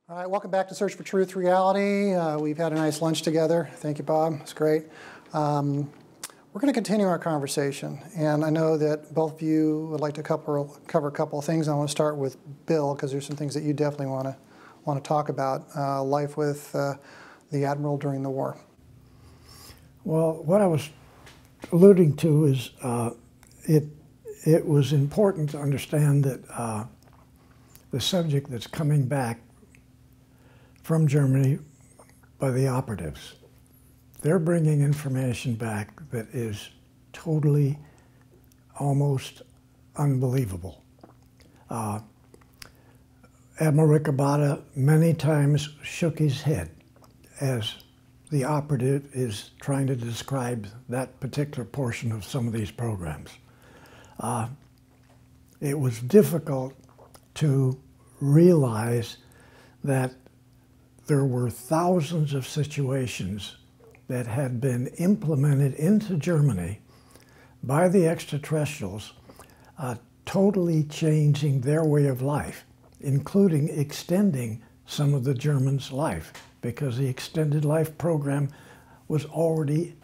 All right, welcome back to Search for Truth Reality. We've had a nice lunch together. Thank you, Bob. It's great. We're going to continue our conversation, and I know that both of you would like to cover a couple of things. I want to start with Bill because there's some things that you definitely want to talk about. Life with the Admiral during the war. Well, what I was alluding to is it was important to understand that the subject that's coming back from Germany by the operatives, they're bringing information back that is totally, almost unbelievable. Admiral Rico Botta many times shook his head as the operative is trying to describe that particular portion of some of these programs. It was difficult to realize that there were thousands of situations that had been implemented into Germany by the extraterrestrials, totally changing their way of life, including extending some of the Germans' life, because the extended life program was already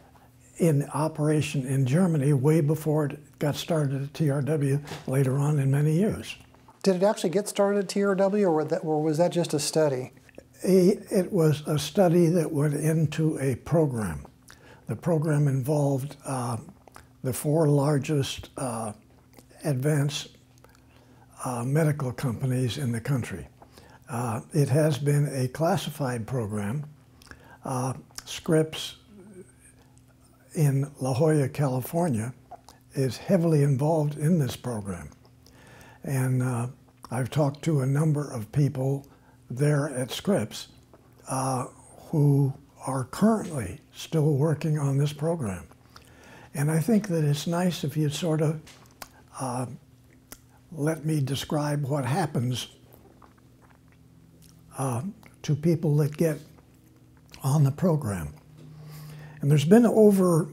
in operation in Germany way before it got started at TRW later on in many years. Did it actually get started at TRW, or was that just a study? It was a study that went into a program. The program involved the four largest advanced medical companies in the country. It has been a classified program. Scripps in La Jolla, California, is heavily involved in this program. And I've talked to a number of people there at Scripps who are currently still working on this program. And I think that it's nice if you sort of let me describe what happens to people that get on the program. And there's been over,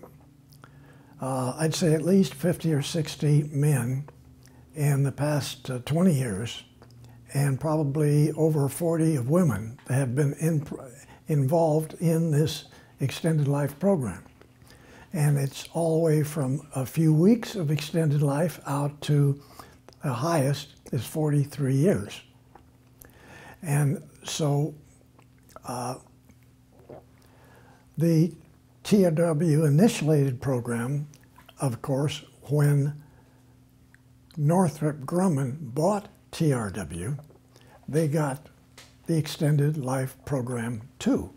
I'd say at least 50 or 60 men in the past 20 years, and probably over 40 of women that have been involved in this extended life program. And it's all the way from a few weeks of extended life out to the highest is 43 years. And so the TRW initiated program, of course, when Northrop Grumman bought TRW, they got the extended life program too.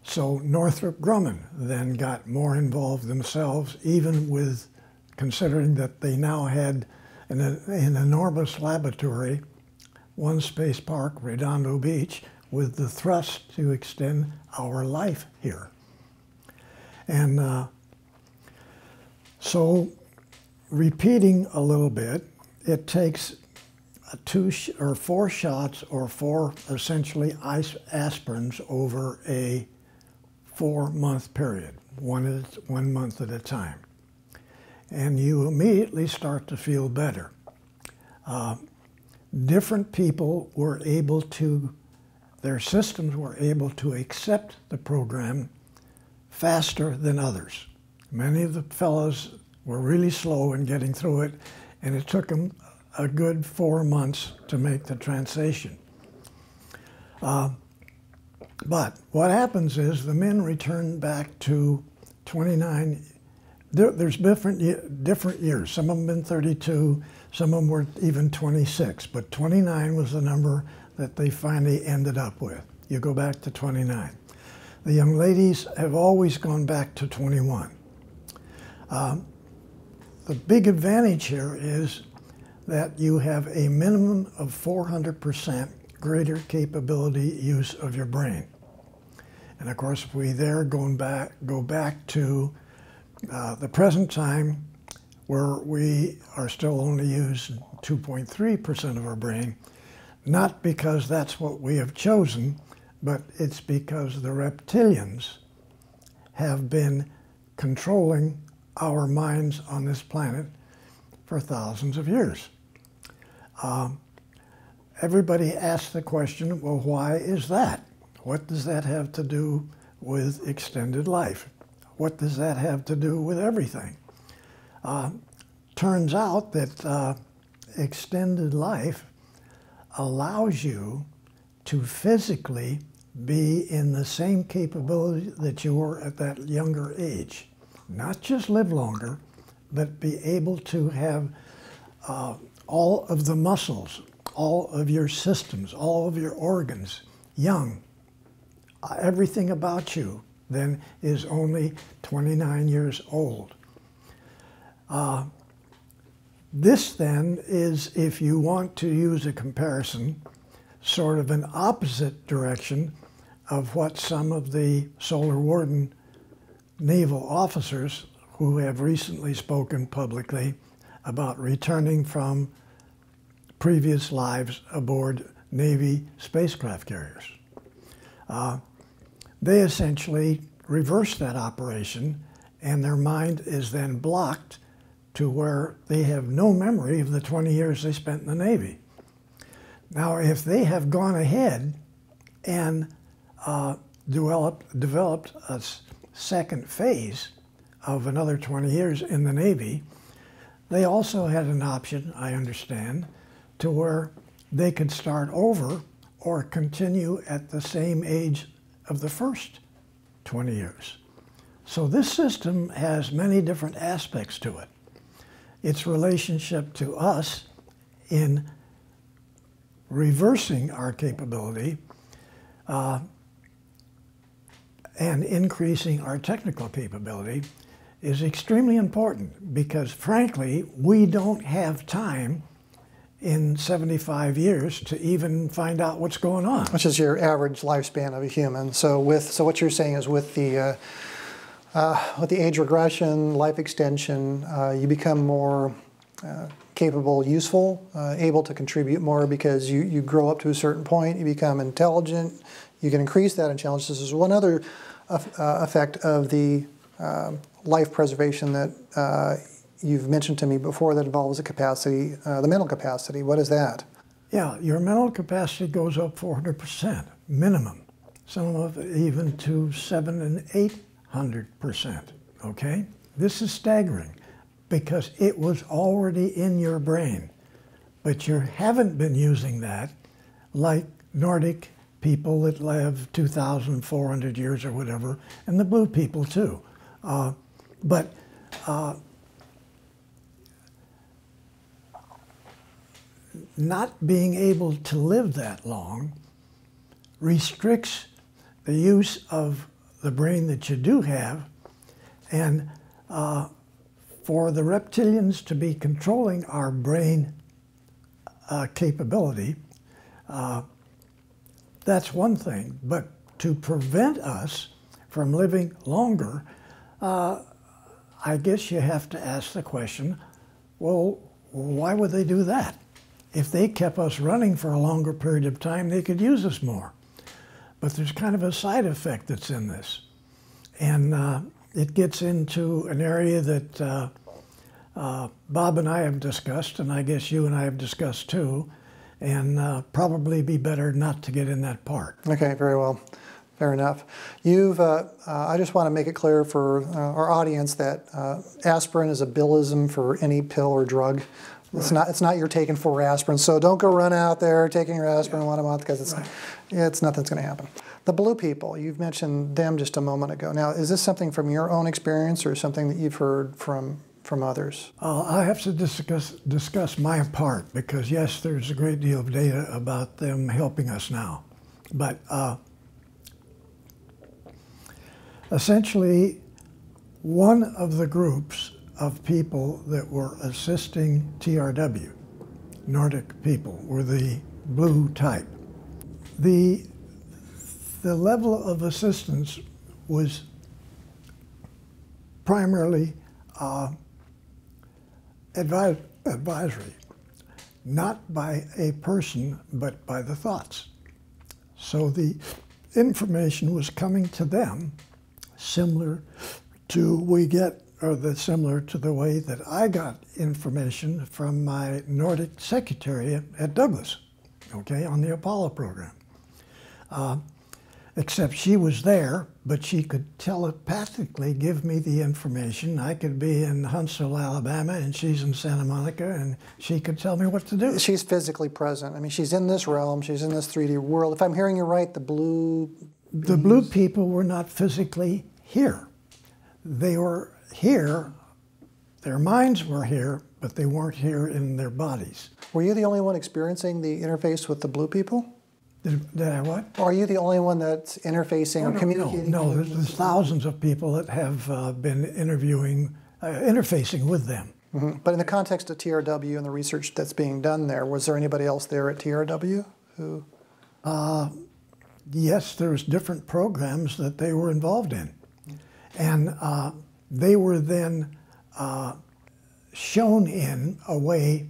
So Northrop Grumman then got more involved themselves, even with considering that they now had an enormous laboratory, one space park, Redondo Beach, with the thrust to extend our life here. And so repeating a little bit, it takes 2 or 4 shots or 4 essentially aspirins over a 4-month period, one month at a time. And you immediately start to feel better. Different people were able to, their systems were able to accept the program faster than others. Many of the fellows were really slow in getting through it, and it took them a good 4 months to make the transition. But what happens is the men return back to 29. There's different years. Some of them been 32, some of them were even 26, but 29 was the number that they finally ended up with. You go back to 29. The young ladies have always gone back to 21. The big advantage here is that you have a minimum of 400% greater capability use of your brain. And of course, if we go back to the present time, where we are still only using 2.3% of our brain, not because that's what we have chosen, but it's because the reptilians have been controlling our minds on this planet for thousands of years. everybody asks the question, well, why is that? What does that have to do with extended life? What does that have to do with everything? Turns out that extended life allows you to physically be in the same capability that you were at that younger age. Not just live longer, but be able to have all of the muscles, all of your systems, all of your organs young. Everything about you then is only 29 years old. This then is, if you want to use a comparison, sort of an opposite direction of what some of the Solar Warden naval officers who have recently spoken publicly about returning from previous lives aboard Navy spacecraft carriers. They essentially reverse that operation, and their mind is then blocked to where they have no memory of the 20 years they spent in the Navy. Now, if they have gone ahead and developed a second phase of another 20 years in the Navy, they also had an option, I understand, to where they could start over or continue at the same age of the first 20 years. So this system has many different aspects to it. Its relationship to us in reversing our capability and increasing our technical capability is extremely important because, frankly, we don't have time in 75 years to even find out what's going on. Which is your average lifespan of a human. So what you're saying is with the age regression, life extension, you become more capable, useful, able to contribute more because you grow up to a certain point, you become intelligent, you can increase that intelligence. This is one other effect of the life preservation that you've mentioned to me before that involves the capacity, the mental capacity. What is that? Yeah, your mental capacity goes up 400%, minimum. Some of it even to 700 and 800%, okay? This is staggering because it was already in your brain, but you haven't been using that like Nordic people that live 2,400 years or whatever, and the blue people too. Not being able to live that long restricts the use of the brain that you do have, and for the reptilians to be controlling our brain capability, that's one thing, but to prevent us from living longer, I guess you have to ask the question, well, why would they do that? If they kept us running for a longer period of time, they could use us more. But there's kind of a side effect that's in this. And it gets into an area that Bob and I have discussed, and I guess you and I have discussed too, and probably be better not to get in that part. Okay, very well. Fair enough. I just want to make it clear for our audience that aspirin is a billism for any pill or drug. It's not you're taking 4 aspirin, so don't go run out there taking your aspirin 1 a month because it's nothing's going to happen. The blue people, you've mentioned them just a moment ago. Now, is this something from your own experience or something that you've heard from others? I have to discuss my part because yes, there's a great deal of data about them helping us now, but essentially, one of the groups of people that were assisting TRW, Nordic people, were the blue type. The level of assistance was primarily advisory, not by a person, but by the thoughts. So the information was coming to them similar to similar to the way that I got information from my Nordic secretary at Douglas. okay, on the Apollo program. Except she was there, but she could telepathically give me the information. I could be in Huntsville, Alabama, and she's in Santa Monica, and she could tell me what to do. She's physically present. I mean, she's in this realm. She's in this 3D world. If I'm hearing you right, the blue... The blue people were not physically here. They were here, their minds were here, but they weren't here in their bodies. Were you the only one experiencing the interface with the blue people? Did I what? Or are you the only one that's interfacing or communicating? No, there's thousands of people that have been interfacing with them. Mm-hmm. But in the context of TRW and the research that's being done there, was there anybody else there at TRW who? Yes, there's different programs that they were involved in. And they were then shown in a way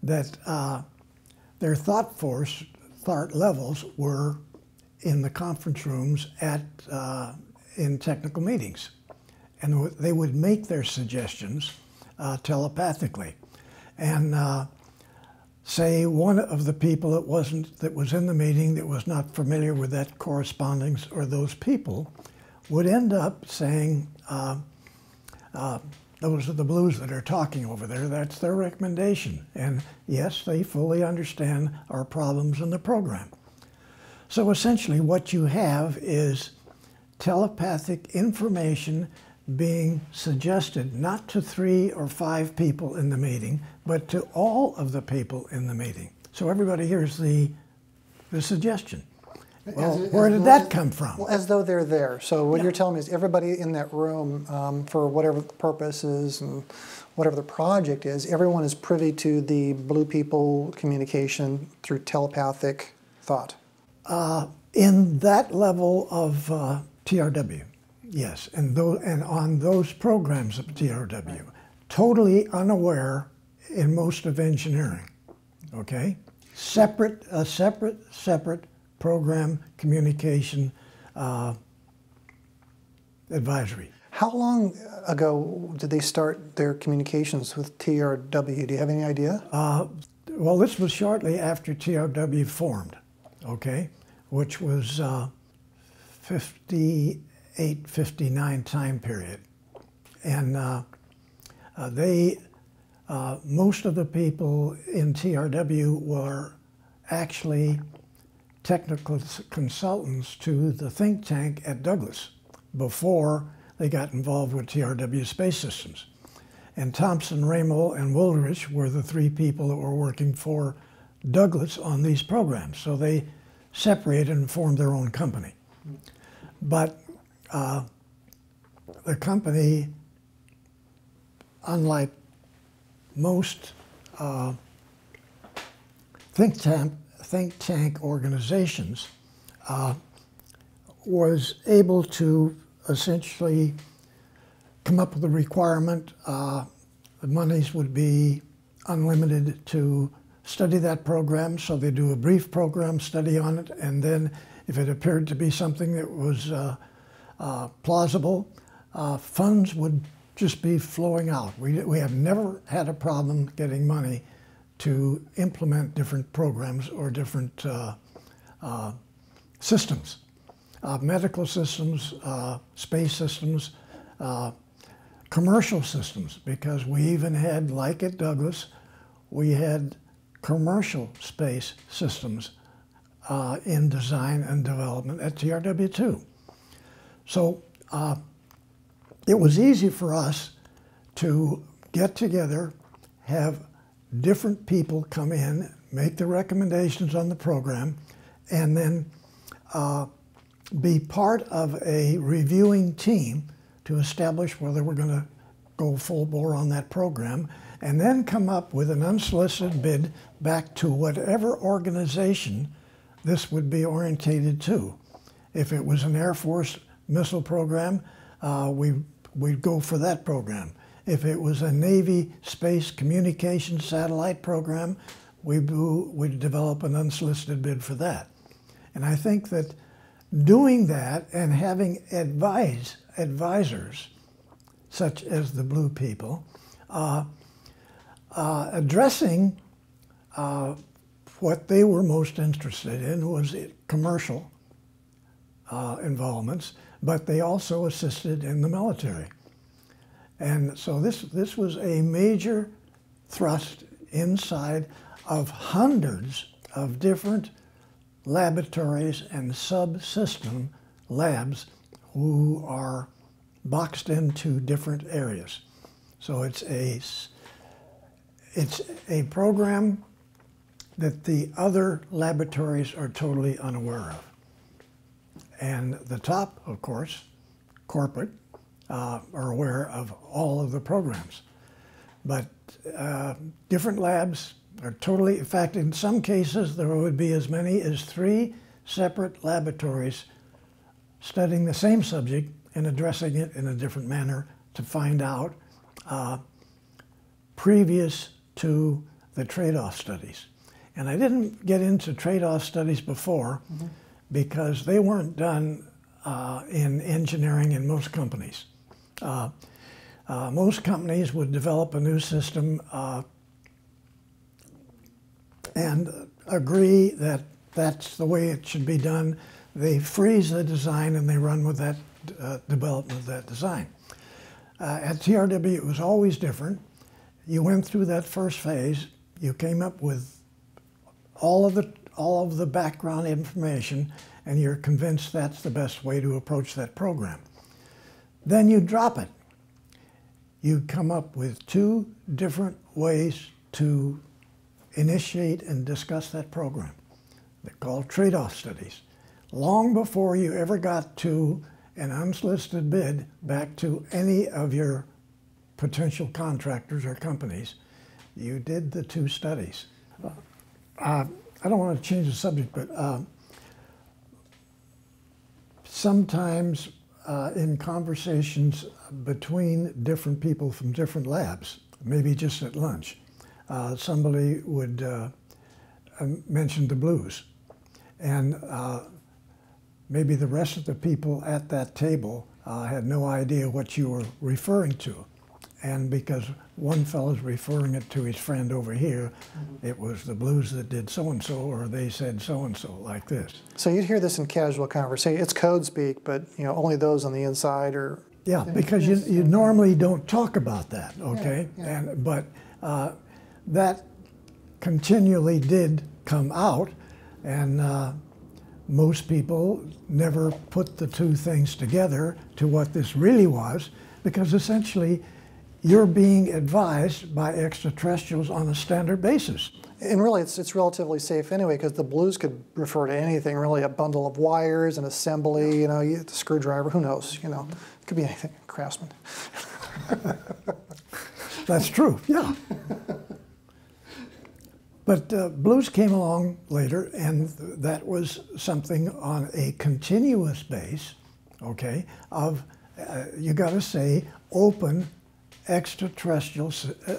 that their thought levels were in the conference rooms in technical meetings. And they would make their suggestions telepathically. And say one of the people that was in the meeting that was not familiar with that correspondence or those people would end up saying, those are the blues that are talking over there, that's their recommendation. And yes, they fully understand our problems in the program. So essentially what you have is telepathic information being suggested not to 3 or 5 people in the meeting, but to all of the people in the meeting. So everybody hears the suggestion. Well, where did that come from? Well, as though they're there. So what you're telling me is everybody in that room, for whatever the purpose is and whatever the project is, everyone is privy to the blue people communication through telepathic thought. In that level of TRW, yes, and on those programs of TRW, totally unaware in most of engineering, okay? Separate program communication advisory. How long ago did they start their communications with TRW? Do you have any idea? Well, this was shortly after TRW formed, okay, which was 58, 59 time period. And most of the people in TRW were actually technical consultants to the think tank at Douglas before they got involved with TRW Space Systems. And Thompson, Ramo, and Woolrich were the 3 people that were working for Douglas on these programs. So they separated and formed their own company. But the company, unlike most think tank organizations, was able to essentially come up with a requirement. The monies would be unlimited to study that program, so they do a brief program study on it, and then if it appeared to be something that was plausible, funds would just be flowing out. We have never had a problem getting money to implement different programs or different systems, medical systems, space systems, commercial systems, because we even had, like at Douglas, we had commercial space systems in design and development at TRW too. So it was easy for us to get together, have different people come in, make the recommendations on the program, and then be part of a reviewing team to establish whether we're going to go full bore on that program, and then come up with an unsolicited bid back to whatever organization this would be orientated to. If it was an Air Force missile program, we'd go for that program. If it was a Navy space communication satellite program, we'd develop an unsolicited bid for that. And I think that doing that and having advisors, such as the blue people, addressing what they were most interested in was commercial involvements, but they also assisted in the military. And so this was a major thrust inside of hundreds of different laboratories and subsystem labs who are boxed into different areas. So it's a program that the other laboratories are totally unaware of. And the top, of course, corporate, are aware of all of the programs. But different labs are totally, in fact, in some cases, there would be as many as 3 separate laboratories studying the same subject and addressing it in a different manner to find out previous to the trade-off studies. And I didn't get into trade-off studies before because they weren't done in engineering in most companies. Most companies would develop a new system and agree that that's the way it should be done. They freeze the design and they run with that development of that design. At TRW, it was always different. You went through that first phase. You came up with all of the background information, and you're convinced that's the best way to approach that program. Then you drop it. You come up with 2 different ways to initiate and discuss that program. They're called trade-off studies. Long before you ever got to an unsolicited bid back to any of your potential contractors or companies, you did the 2 studies. I don't want to change the subject, but sometimes in conversations between different people from different labs, maybe just at lunch, somebody would mention the blues. And maybe the rest of the people at that table had no idea what you were referring to. And because one fellow's referring it to his friend over here, it was the blues that did so-and-so, or they said so-and-so, like this. So you'd hear this in casual conversation. It's code speak, but only those on the inside are... Yeah, because you normally don't talk about that, okay? Yeah, yeah. But that continually did come out, and most people never put the 2 things together to what this really was, because essentially you're being advised by extraterrestrials on a standard basis. And really, it's relatively safe anyway, because the blues could refer to anything, really, a bundle of wires, an assembly, a screwdriver, who knows, it could be anything, craftsman. That's true, yeah. But blues came along later, and that was something on a continuous base, okay, of, you got to say, open extraterrestrial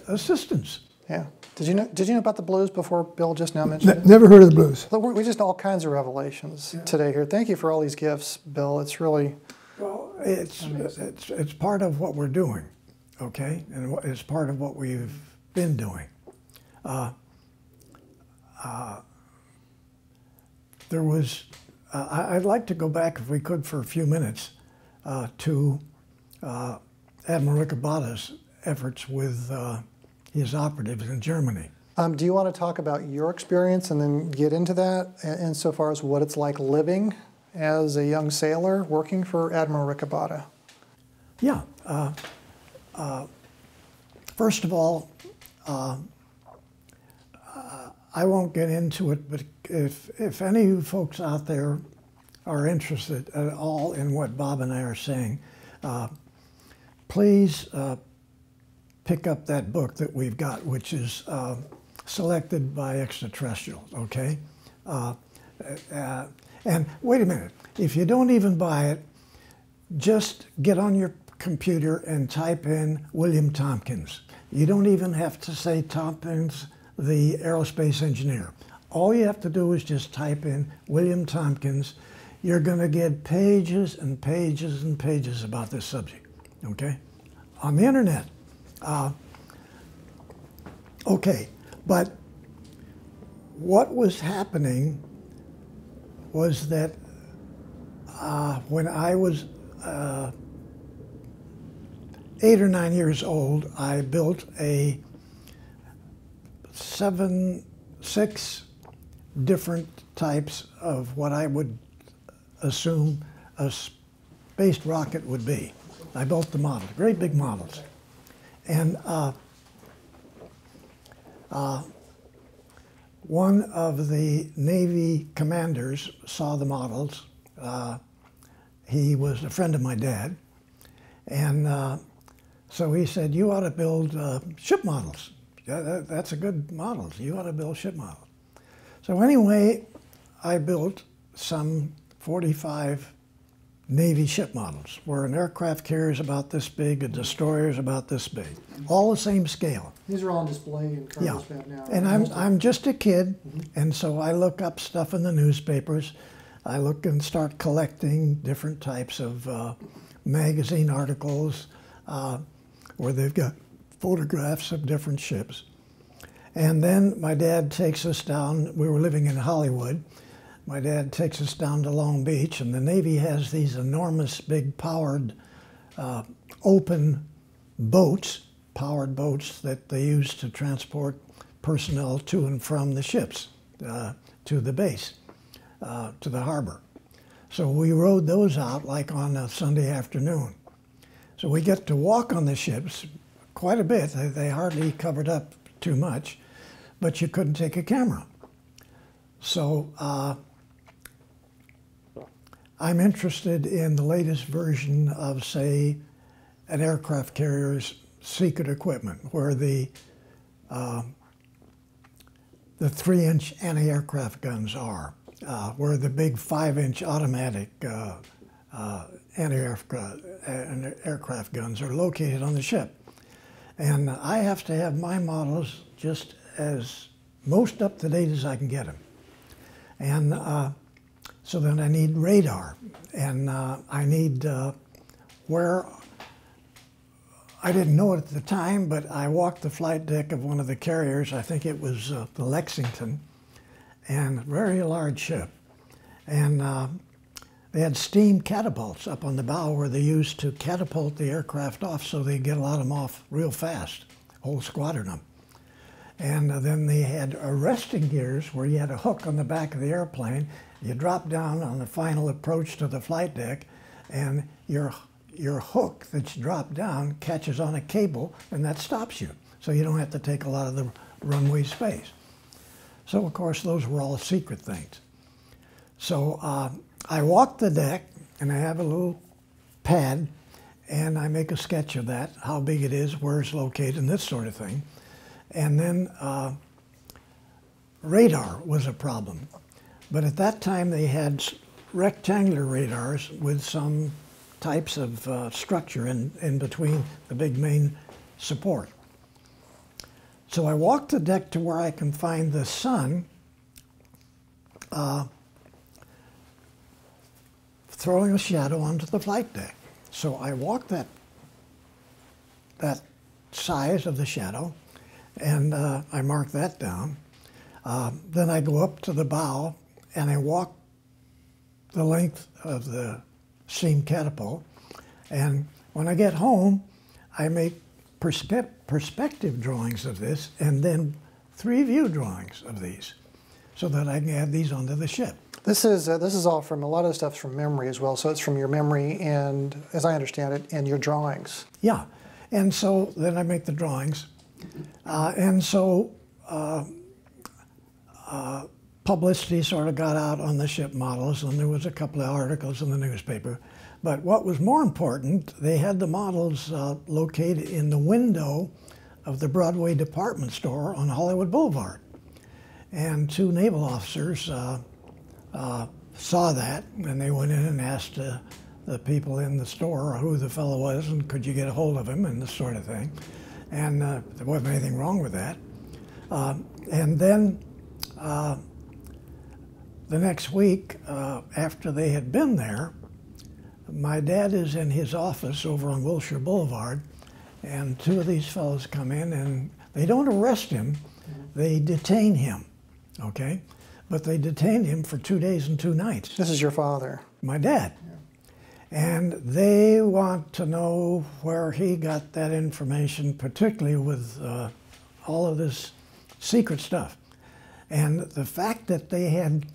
assistance. Yeah. Did you know about the blues before Bill just now mentioned it? Never heard of the blues. We just all kinds of revelations today here. Thank you for all these gifts, Bill. It's really... Well, it's part of what we're doing, okay? And it's part of what we've been doing. There was... I'd like to go back, if we could, for a few minutes to Admiral Rico Botta's efforts with his operatives in Germany. Do you want to talk about your experience and then get into that insofar as what it's like living as a young sailor working for Admiral Rico Botta? Yeah. First of all, I won't get into it, but if any of you folks out there are interested at all in what Bob and I are saying, please pick up that book that we've got, which is selected by extraterrestrials, okay? And wait a minute, if you don't even buy it, just get on your computer and type in William Tompkins. You don't even have to say Tompkins, the aerospace engineer. All you have to do is just type in William Tompkins. You're going to get pages and pages and pages about this subject, okay? On the internet. Okay, but what was happening was that when I was 8 or 9 years old, I built a 6 different types of what I would assume a spaced rocket would be. I built the models, great big models. And one of the Navy commanders saw the models. He was a friend of my dad. And so he said, you ought to build ship models. Yeah, that's a good model. You ought to build ship models. So anyway, I built some 45 Navy ship models, where an aircraft carrier is about this big, a destroyer is about this big, all the same scale. These are all on display in COVERT now. And I'm just a kid, and so I look up stuff in the newspapers. I look and start collecting different types of magazine articles where they've got photographs of different ships. And then my dad takes us down. We were living in Hollywood. My dad takes us down to Long Beach, and the Navy has these enormous, big, powered, open boats, powered boats that they use to transport personnel to and from the ships to the base, to the harbor. So we rode those out like on a Sunday afternoon. So we get to walk on the ships quite a bit. They hardly covered up too much, but you couldn't take a camera. So I'm interested in the latest version of, say, an aircraft carrier's secret equipment, where the 3-inch anti-aircraft guns are, where the big 5-inch automatic anti-aircraft guns are located on the ship. And I have to have my models just as most up-to-date as I can get them. And so then I need radar, and I need where, I didn't know it at the time, but I walked the flight deck of one of the carriers. I think it was the Lexington, and very large ship. And they had steam catapults up on the bow where they used to catapult the aircraft off so they get a lot of them off real fast, whole squadron of them. And then they had arresting gears where you had a hook on the back of the airplane. You drop down on the final approach to the flight deck, and your hook that's dropped down catches on a cable, and that stops you. So you don't have to take a lot of the runway space. So, of course, those were all secret things. So I walk the deck, and I have a little pad, and I make a sketch of that, how big it is, where it's located, and this sort of thing. And then radar was a problem. But at that time, they had rectangular radars with some types of structure in between the big main support. So I walked the deck to where I can find the sun throwing a shadow onto the flight deck. So I walked that size of the shadow, and I mark that down. Then I go up to the bow, and I walk the length of the steam catapult. And when I get home, I make perspective drawings of this, and then 3-view drawings of these, so that I can add these onto the ship. This is all from, a lot of the stuff's from memory as well, so it's from your memory and, as I understand it, and your drawings. Yeah, and so then I make the drawings. And so publicity sort of got out on the ship models, and there was a couple of articles in the newspaper. But what was more important, they had the models located in the window of the Broadway department store on Hollywood Boulevard. And 2 naval officers saw that, and they went in and asked the people in the store who the fellow was and could you get a hold of him and this sort of thing. And there wasn't anything wrong with that. And then the next week, after they had been there, my dad is in his office over on Wilshire Boulevard, and 2 of these fellows come in, and they don't arrest him, they detain him. okay? But they detained him for 2 days and 2 nights. This is your father. My dad. And they want to know where he got that information, particularly with all of this secret stuff. And the fact that they had,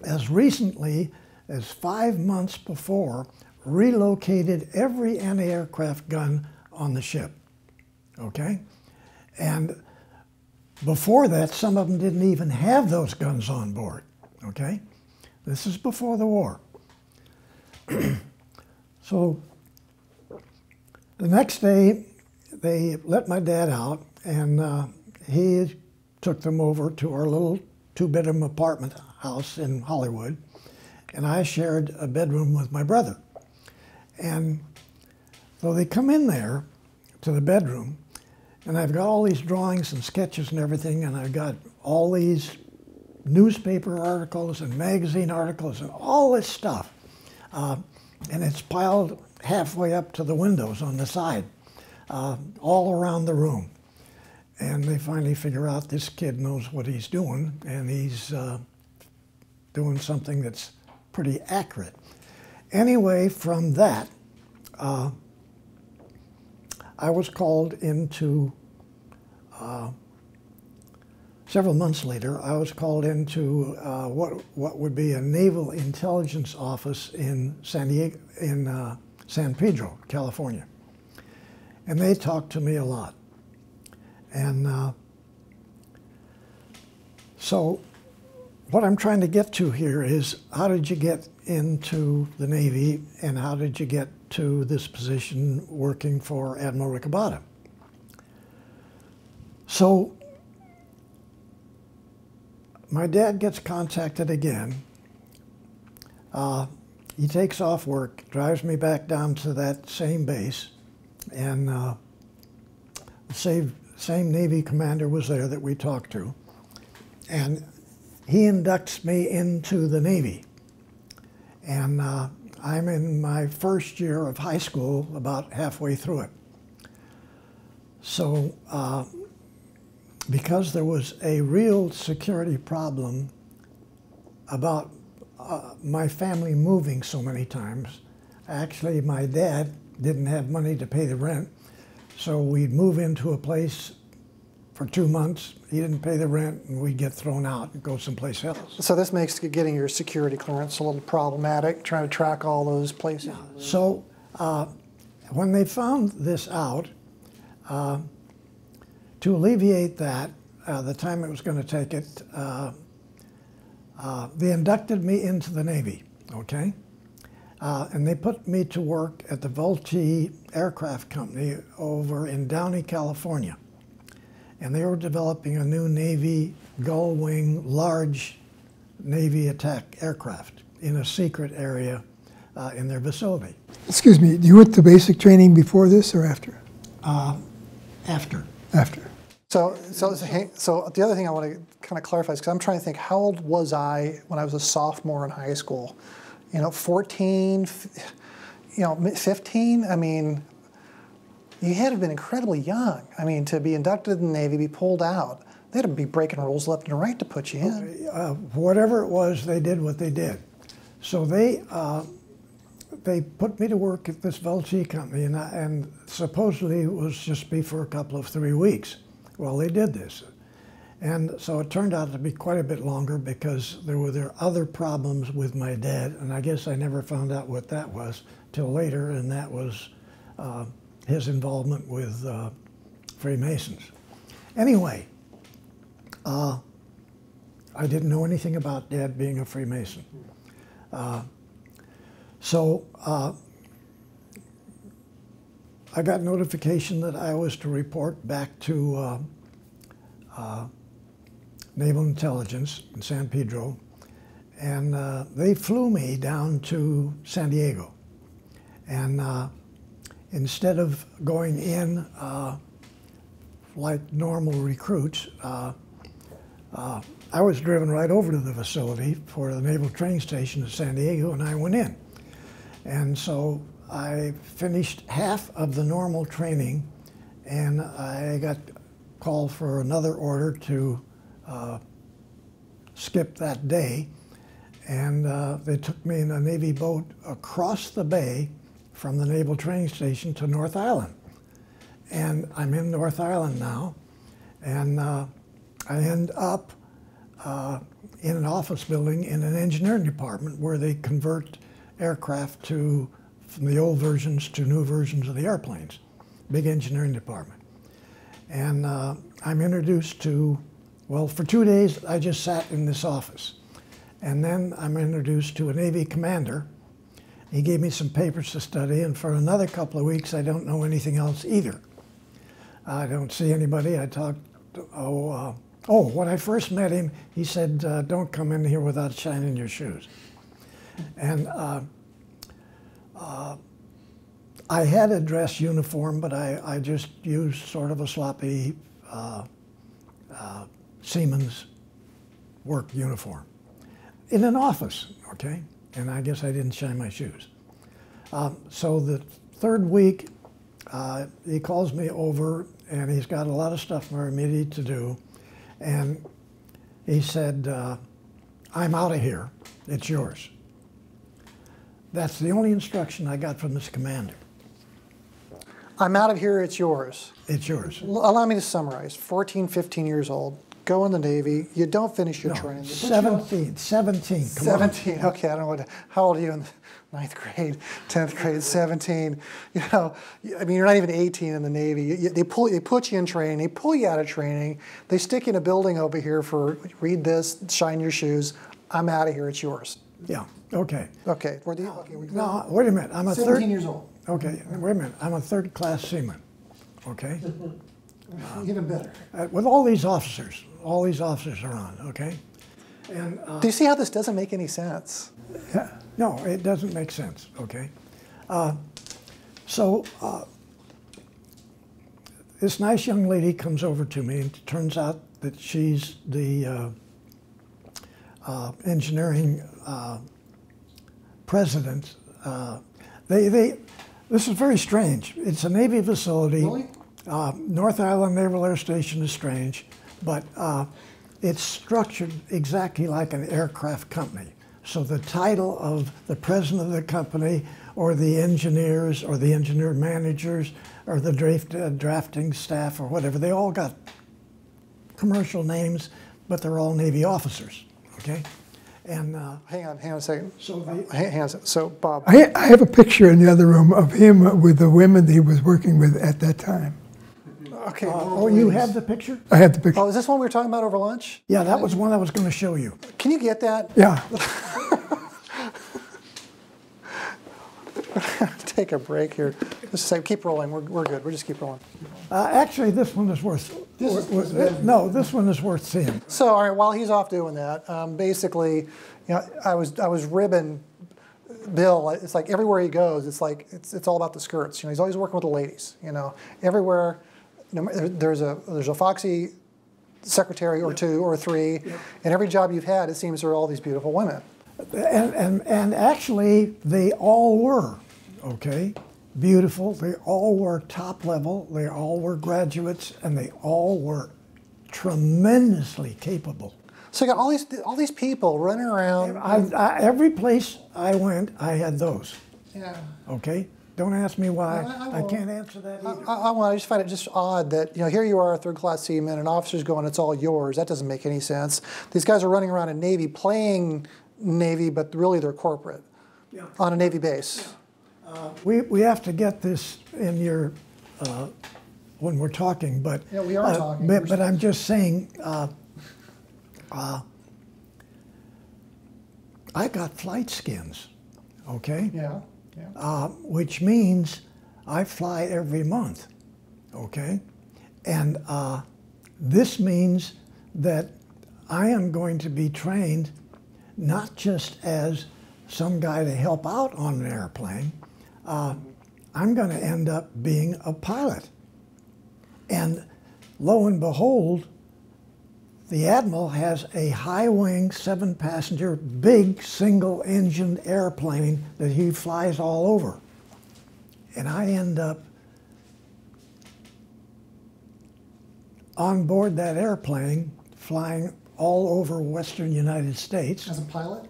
as recently as 5 months before, relocated every anti-aircraft gun on the ship, okay? And before that, some of them didn't even have those guns on board, okay? This is before the war. So the next day, they let my dad out, and he took them over to our little 2-bedroom apartment house in Hollywood, and I shared a bedroom with my brother. And so they come in there to the bedroom, and I've got all these drawings and sketches and everything, and I've got all these newspaper articles and magazine articles and all this stuff. And it's piled halfway up to the windows on the side, all around the room. And they finally figure out this kid knows what he's doing, and he's doing something that's pretty accurate. Anyway, from that, I was called into, several months later, I was called into what would be a Naval Intelligence Office in San Pedro, California. And they talked to me a lot. And so what I'm trying to get to here is, how did you get into the Navy, and how did you get to this position working for Admiral Rico Botta? So my dad gets contacted again. He takes off work, drives me back down to that same base, and the same Navy commander was there that we talked to, and he inducts me into the Navy. And I'm in my first year of high school, about halfway through it. So because there was a real security problem about my family moving so many times, actually my dad didn't have money to pay the rent, so we'd move into a place for 2 months, he didn't pay the rent, and we'd get thrown out and go someplace else. So this makes getting your security clearance a little problematic, trying to track all those places. Yeah. So when they found this out, to alleviate that, the time it was going to take it, they inducted me into the Navy, okay? And they put me to work at the Vultee Aircraft Company over in Downey, California. And they were developing a new Navy gull-wing, large Navy attack aircraft in a secret area in their facility. Excuse me, you went to basic training before this or after? After. After. So the other thing I want to kind of clarify is, because I'm trying to think, how old was I when I was a sophomore in high school? 14, 15? I mean, you had to have been incredibly young. I mean, to be inducted in the Navy, be pulled out, they had to be breaking rules left and right to put you in. Whatever it was, they did what they did. So they put me to work at this Vultee company, and supposedly it was just be for a couple of 3 weeks. Well, they did this. And so it turned out to be quite a bit longer, because there were other problems with my dad, and I guess I never found out what that was till later, and that was his involvement with Freemasons. Anyway, I didn't know anything about Dad being a Freemason. So I got notification that I was to report back to Naval Intelligence in San Pedro, and they flew me down to San Diego. And instead of going in like normal recruits, I was driven right over to the facility for the Naval Training Station in San Diego, and I went in. And so I finished half of the normal training, and I got called for another order to skip that day, and they took me in a Navy boat across the bay from the Naval Training Station to North Island. And I'm in North Island now, and I end up in an office building in an engineering department where they convert aircraft from the old versions to new versions of the airplanes. Big engineering department. And I'm introduced to, well, for 2 days I just sat in this office. And then I'm introduced to a Navy commander. He gave me some papers to study, and for another couple of weeks I don't know anything else either. I don't see anybody. I talked, when I first met him, he said, don't come in here without shining your shoes. And I had a dress uniform, but I just used sort of a sloppy seaman's work uniform in an office, okay? And I guess I didn't shine my shoes. So the third week, he calls me over, and he's got a lot of stuff for me to do. And he said, I'm out of here. It's yours. That's the only instruction I got from this commander. I'm out of here, it's yours. It's yours. Allow me to summarize. 14, 15 years old, go in the Navy, you don't finish your training. 17, 17, come 17, on. okay, I don't know how old are you in the 9th grade, 10th grade, 17. You know, I mean, you're not even 18 in the Navy. They put you in training, they pull you out of training, they stick you in a building over here for, read this, shine your shoes, I'm out of here, it's yours. Yeah, okay. Okay, Now, wait a minute, I'm a 17 years old. Okay, wait a minute, I'm a third-class seaman, okay? Even better. With all these officers are on, okay? And do you see how this doesn't make any sense? no, it doesn't make sense, okay? This nice young lady comes over to me, and it turns out that she's the engineering president. This is very strange. It's a Navy facility. Really? North Island Naval Air Station is strange, but it's structured exactly like an aircraft company. So the title of the president of the company, or the engineers, or the engineer managers, or the drafting staff, or whatever, they all got commercial names, but they're all Navy officers, okay? And hang on a second. so Hang on a second. So, Bob. I have a picture in the other room of him with the women that he was working with at that time. Okay. oh, you have the picture? I have the picture. Oh, is this one we were talking about over lunch? Yeah, that was one I was going to show you. Can you get that? Yeah. Take a break here. Just say, keep rolling. We're good. We'll just keep rolling. Actually, this one is worth. No, this one is worth seeing. So, all right. While he's off doing that, basically, you know, I was ribbing Bill. It's like everywhere he goes, it's like it's all about the skirts. You know, he's always working with the ladies. You know, everywhere. You know, there's a foxy secretary or two or three, and every job you've had, it seems there are all these beautiful women. And actually, they all were, okay, beautiful. They all were top level. They all were graduates, and they all were tremendously capable. So you got all these people running around. Every place I went, I had those. Yeah. Okay. Don't ask me why. I I can't answer that either. I just find it just odd that, you know, here you are, a third-class seaman, and officers going, it's all yours. That doesn't make any sense. These guys are running around in Navy, playing Navy, but really they're corporate on a Navy base. We have to get this in your when we're talking, but Yeah, we are talking. But I'm just saying, I got flight skins, okay? Yeah. Which means I fly every month, okay? And this means that I am going to be trained not just as some guy to help out on an airplane. I'm going to end up being a pilot. And lo and behold, the Admiral has a high-wing, 7-passenger, big single-engined airplane that he flies all over. And I end up on board that airplane, flying all over western United States. As a pilot?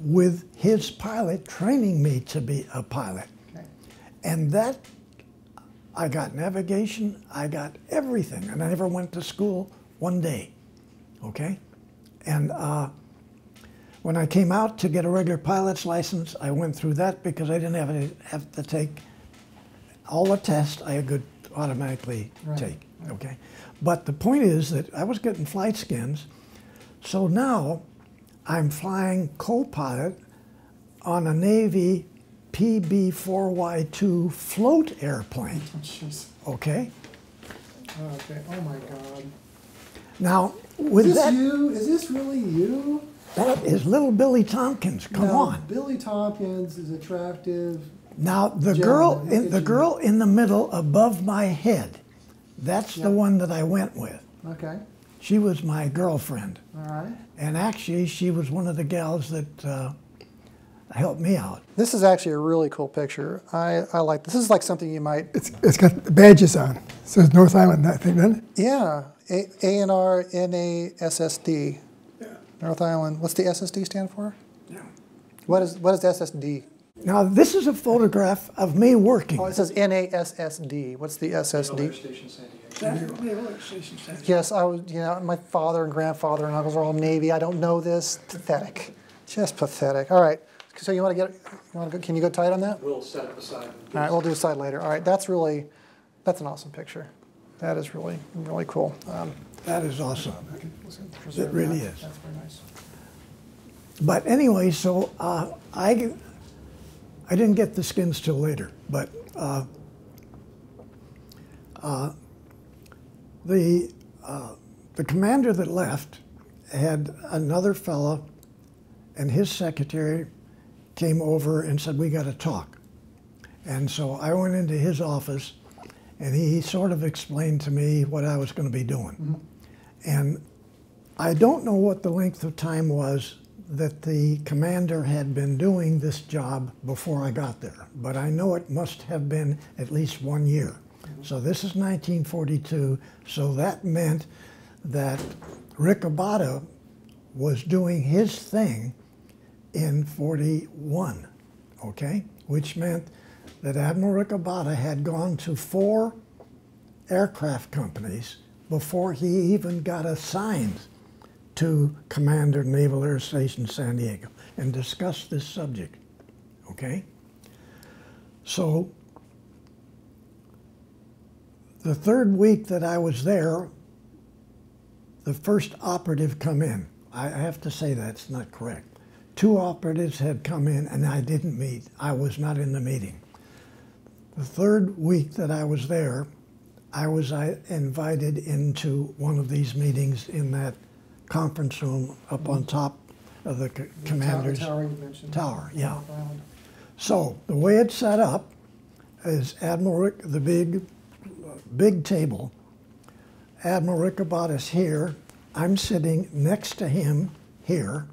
With his pilot training me to be a pilot. Okay. And that, I got navigation, I got everything, and I never went to school one day, okay? And when I came out to get a regular pilot's license, I went through that because I didn't have to take all the tests I could automatically take, okay? But the point is that I was getting flight skins, so now I'm flying co-pilot on a Navy PB-4Y2 float airplane, Oh, jeez. okay? Okay, oh my God. Now, with Is this that, you? Is this really you? that is little Billy Tompkins, come No, on. Billy Tompkins is attractive. Now, the Gentlemen, girl in the middle above my head, that's the one that I went with. Okay, She was my girlfriend. all right. And actually, she was one of the gals that helped me out. This is actually a really cool picture. I like this. This is like something you might. It's got the badges on. It says North Island, I think, doesn't it? Yeah, ANR NASSD. Yeah. North Island. What's the SSD stand for? Yeah. What is SSD? Now, this is a photograph of me working. Oh, it says NASSD. What's the SSD? Yes, I was. You know, my father and grandfather and uncles are all Navy. I don't know this. Pathetic. Just pathetic. All right. So you want to get? You want to go? Can you go tight on that? We'll set it aside. All right. We'll do a side later. All right. That's an awesome picture. That is really cool. That is awesome. It really is. That's very nice. But anyway, so I didn't get the skins till later, but the commander that left had another fella, and his secretary came over and said, "We got to talk." And so I went into his office, and he sort of explained to me what I was going to be doing. Mm-hmm. And I don't know what the length of time was that the commander had been doing this job before I got there, but I know it must have been at least 1 year. So this is 1942, so that meant that Rico Botta was doing his thing in 41, okay? Which meant that Admiral Rico Botta had gone to 4 aircraft companies before he even got assigned to Commander Naval Air Station San Diego and discussed this subject, okay? So the third week that I was there, the first operative come in. I have to say that's not correct. 2 operatives had come in and I didn't meet. I was not in the meeting. The third week that I was there, I was invited into one of these meetings in that conference room up on top of the commander's tower you mentioned. tower, yeah. North Island. So the way it's set up is the big table. Admiral Rico Botta's here. I'm sitting next to him here.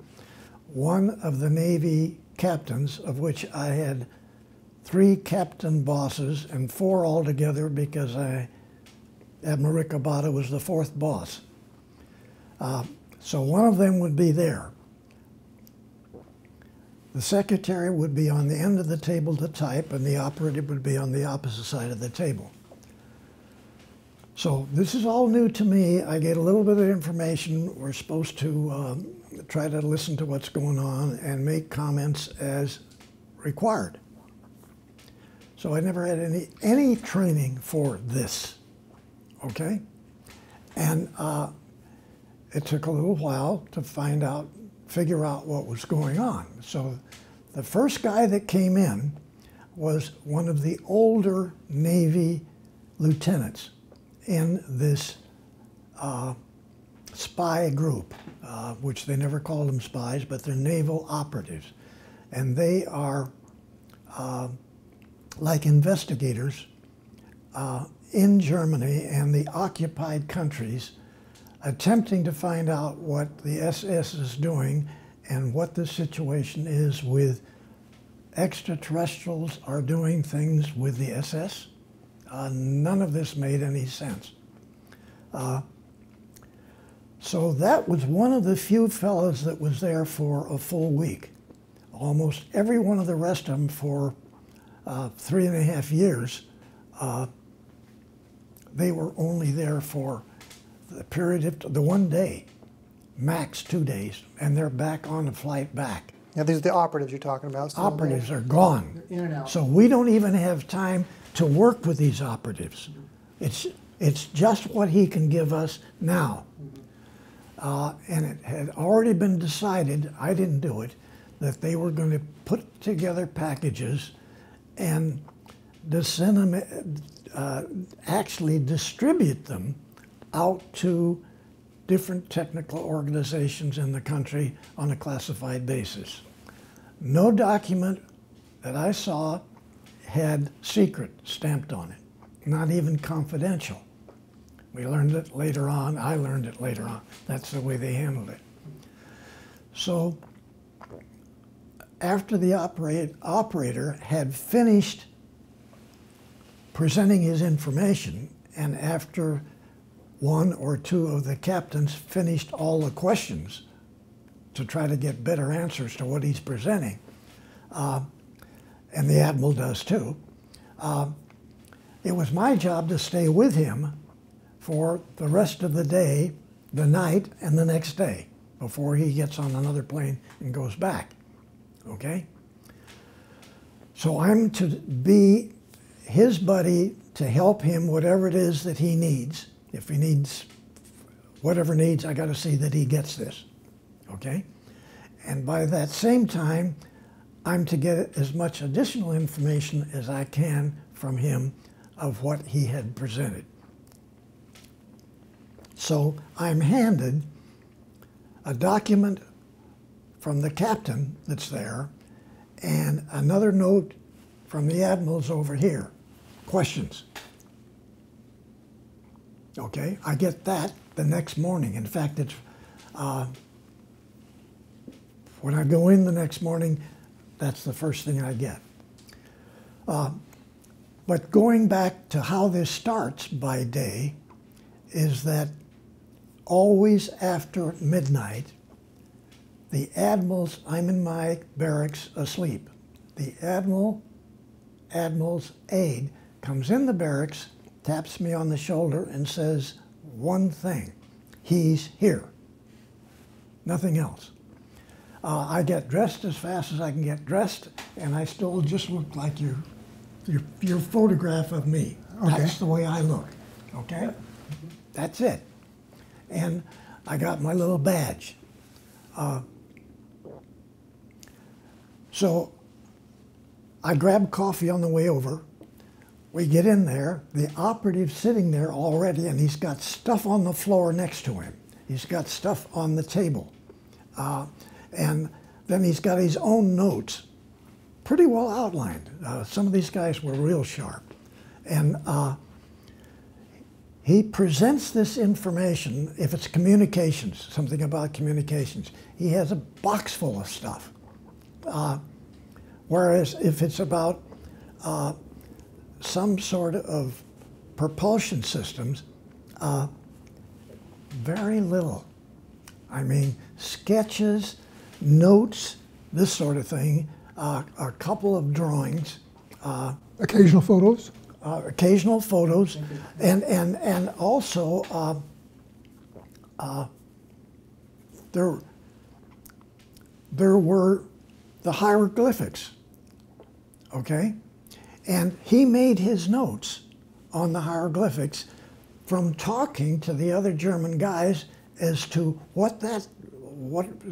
One of the Navy captains, of which I had 3 captain bosses and 4 altogether because Admiral Rico Botta was the 4th boss. So one of them would be there. The secretary would be on the end of the table to type, and the operative would be on the opposite side of the table. So this is all new to me. I get a little bit of information. We're supposed to try to listen to what's going on and make comments as required. So I never had any training for this, okay? And it took a little while to figure out what was going on. So the first guy that came in was one of the older Navy lieutenants in this spy group, which they never called them spies, but they're Naval Operatives. And they are like investigators in Germany and the occupied countries, attempting to find out what the SS is doing and what the situation is with extraterrestrials are doing things with the SS. None of this made any sense. So that was one of the few fellows that was there for a full week. Almost every one of the rest of them for 3.5 years, they were only there for the period of the 1 day, max 2 days, and they're back on the flight back. Yeah, these are the operatives you're talking about. So Operatives are gone. in and out. So we don't even have time to work with these operatives. It's just what he can give us now. And it had already been decided, I didn't do it, that they were going to put together packages and actually distribute them out to different technical organizations in the country on a classified basis. No document that I saw had secret stamped on it, not even confidential. We learned it later on. I learned it later on. That's the way they handled it. So after the operator had finished presenting his information, and after one or two of the captains finished all the questions to try to get better answers to what he's presenting, and the admiral does too, it was my job to stay with him for the rest of the day, the night, and the next day before he gets on another plane and goes back, okay? So I'm to be his buddy to help him whatever it is that he needs. If he needs whatever needs, I got to see that he gets this, okay? And by that same time, I'm to get as much additional information as I can from him of what he had presented. So I'm handed a document from the captain that's there and another note from the admirals over here. Questions. Okay, I get that the next morning. In fact, it's when I go in the next morning, that's the first thing I get. But going back to how this starts by day is that always after midnight, the admirals, I'm in my barracks asleep. The admiral's aide comes in the barracks, taps me on the shoulder and says one thing: he's here. Nothing else. I get dressed as fast as I can get dressed, and I still just look like your photograph of me. Okay. That's the way I look, okay? That's it. And I got my little badge. So I grab coffee on the way over. We get in there. The operative's sitting there already, and he's got stuff on the floor next to him. He's got stuff on the table. And then he's got his own notes, pretty well outlined. Some of these guys were real sharp. And he presents this information. If it's communications, something about communications, he has a box full of stuff. Whereas if it's about some sort of propulsion systems, very little. I mean, sketches, notes, this sort of thing, a couple of drawings. Occasional photos? Occasional photos, and also there were the hieroglyphics, okay? And he made his notes on the hieroglyphics from talking to the other German guys as to what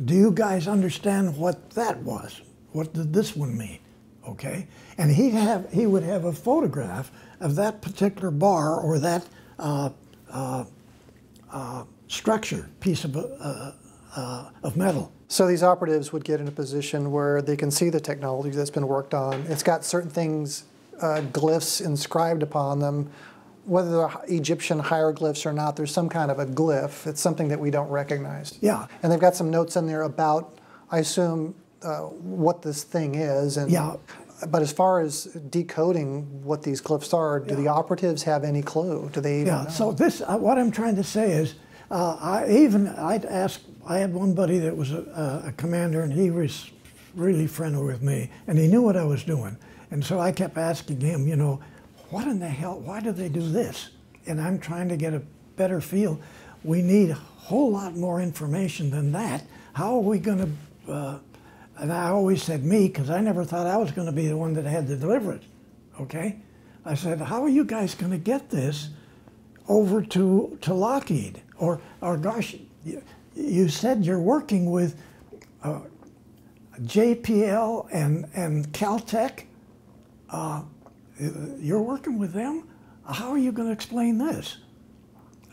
do you guys understand what that was? What did this one mean? Okay? And he would have a photograph of that particular bar or that structure, piece of metal. So these operatives would get in a position where they can see the technology that's been worked on. It's got certain things, glyphs inscribed upon them. Whether they're Egyptian hieroglyphs or not, there's some kind of a glyph. It's something that we don't recognize. Yeah. And they've got some notes in there about, I assume, what this thing is. And yeah. But as far as decoding what these glyphs are, do the operatives have any clue? Do they even know? So this, what I'm trying to say is, I had one buddy that was a commander, and he was really friendly with me, and he knew what I was doing. And so I kept asking him, you know, what in the hell, why do they do this? And I'm trying to get a better feel. We need a whole lot more information than that. How are we going to, and I always said me, because I never thought I was going to be the one that had to deliver it, okay? I said, how are you guys going to get this over to Lockheed? Or gosh, you said you're working with JPL and Caltech. You're working with them? How are you going to explain this?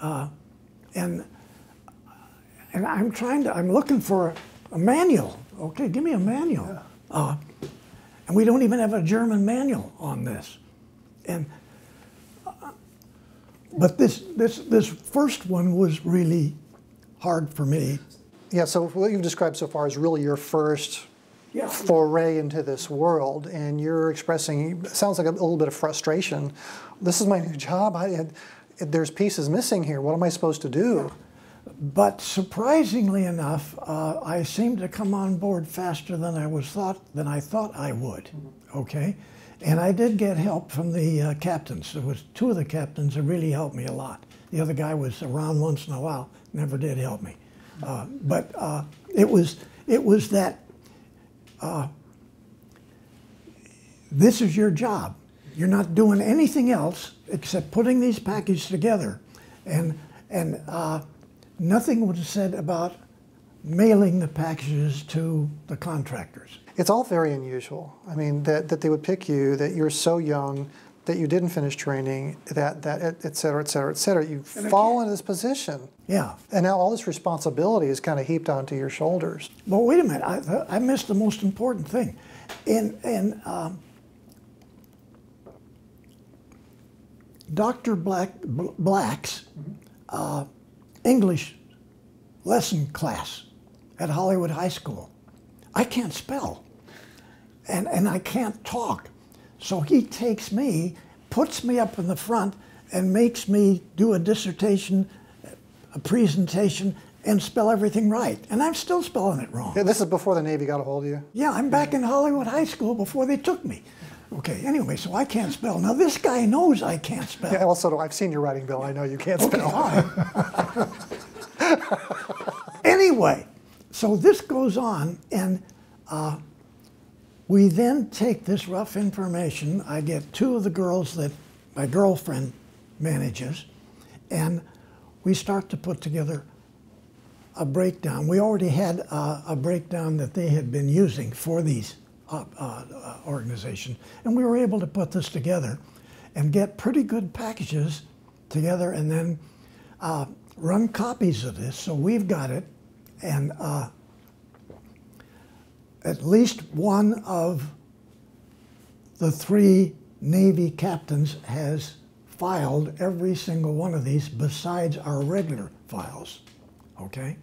And I'm looking for a manual. Okay, give me a manual. And we don't even have a German manual on this. And but this first one was really hard for me. Yeah, so what you've described so far is really your first foray into this world, and you're expressing, it sounds like a little bit of frustration. This is my new job. There's pieces missing here. What am I supposed to do? But surprisingly enough, I seemed to come on board faster than I thought I would. Okay, and I did get help from the captains. There was two of the captains that really helped me a lot. The other guy was around once in a while, never did help me. But it was that this is your job. You're not doing anything else except putting these packages together, and nothing was said about mailing the packages to the contractors. It's all very unusual. I mean, that they would pick you, that you're so young, that you didn't finish training, that et cetera, et cetera, et cetera. You fall into this position. Yeah. And now all this responsibility is kind of heaped onto your shoulders. But wait a minute, I missed the most important thing. In Dr. Black's English lesson class at Hollywood High School, I can't spell, and I can't talk. So he takes me, puts me up in the front, and makes me do a dissertation, a presentation, and spell everything right. And I'm still spelling it wrong. Yeah, this is before the Navy got a hold of you? Yeah, I'm back in Hollywood High School before they took me. Okay, anyway, so I can't spell. Now this guy knows I can't spell. Yeah, also, I've seen your writing, Bill. I know you can't spell. Okay, anyway, so this goes on, and we then take this rough information. I get two of the girls that my girlfriend manages, and we start to put together a breakdown. We already had a breakdown that they had been using for these organizations, and we were able to put this together and get pretty good packages together, and then run copies of this. So we've got it, and at least one of the three Navy captains has filed every single one of these besides our regular files, okay?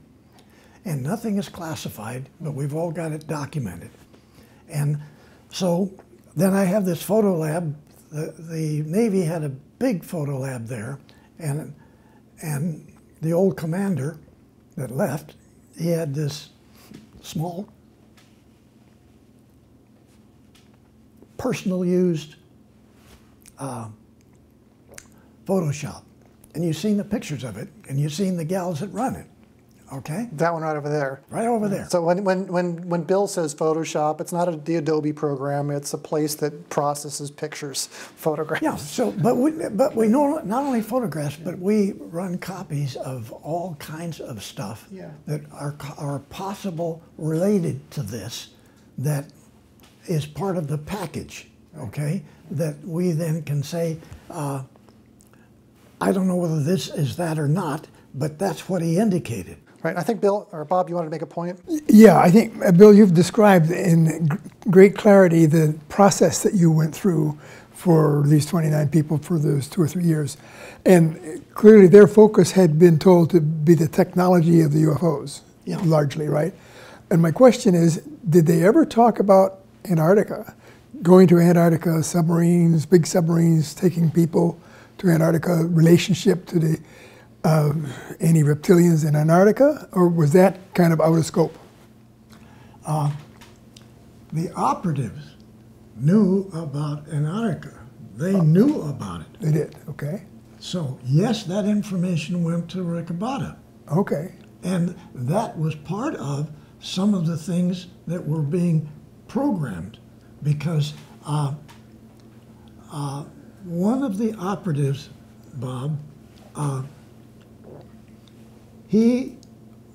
And nothing is classified, but we've all got it documented. And so then I have this photo lab. The Navy had a big photo lab there, and the old commander that left, he had this small personal used Photoshop. And you've seen the pictures of it, and you've seen the gals that run it, okay? That one right over there. Right over there. So when Bill says Photoshop, it's not the Adobe program, it's a place that processes pictures, photographs. Yeah, so, but we know not only photographs, but we run copies of all kinds of stuff that are possible related to this, that is part of the package, okay? That we then can say, I don't know whether this is that or not, but that's what he indicated. Right, I think Bill, or Bob, you wanted to make a point? Yeah, I think, Bill, you've described in great clarity the process that you went through for these 29 people for those 2 or 3 years. And clearly their focus had been told to be the technology of the UFOs, largely, right? And my question is, did they ever talk about Antarctica? going to Antarctica, submarines, big submarines, taking people to Antarctica, relationship to the any reptilians in Antarctica, or was that kind of out of scope? The operatives knew about Antarctica. They knew about it. They did, okay. So, yes, that information went to Rico Botta. Okay. And that was part of some of the things that were being programmed, because one of the operatives, Bob, he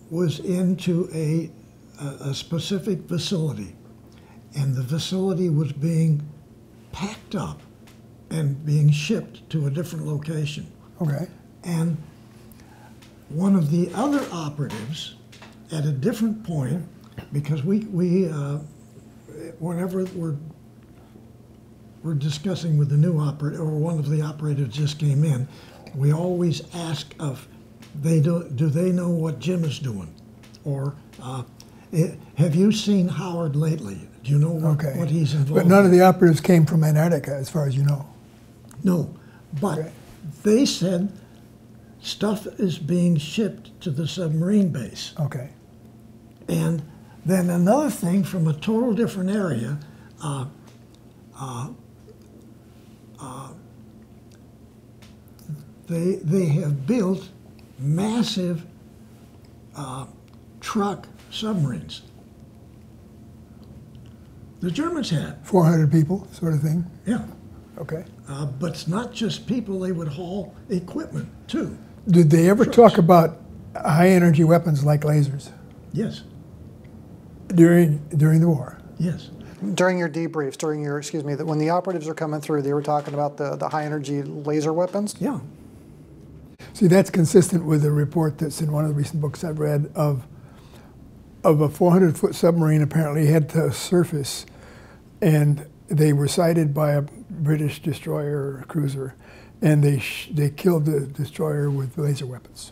was into a specific facility, and the facility was being packed up and being shipped to a different location. Okay. And one of the other operatives, at a different point, because we whenever we're discussing with the new operator, or one of the operators just came in, we always ask if do they know what Jim is doing, or have you seen Howard lately? Do you know what he's involved in? But none of the operatives came from Antarctica, as far as you know. No, but they said stuff is being shipped to the submarine base. Okay. And then another thing from a total different area, they have built massive truck submarines. The Germans had. 400 people, sort of thing? Yeah. Okay. But it's not just people, they would haul equipment too. Did they ever talk about high energy weapons like lasers Yes. during the war? Yes. During your debriefs, when the operatives are coming through, they were talking about the high energy laser weapons? Yeah. See, that's consistent with a report that's in one of the recent books I've read of a 400-foot submarine apparently had to surface, and they were sighted by a British destroyer or cruiser, and they killed the destroyer with laser weapons.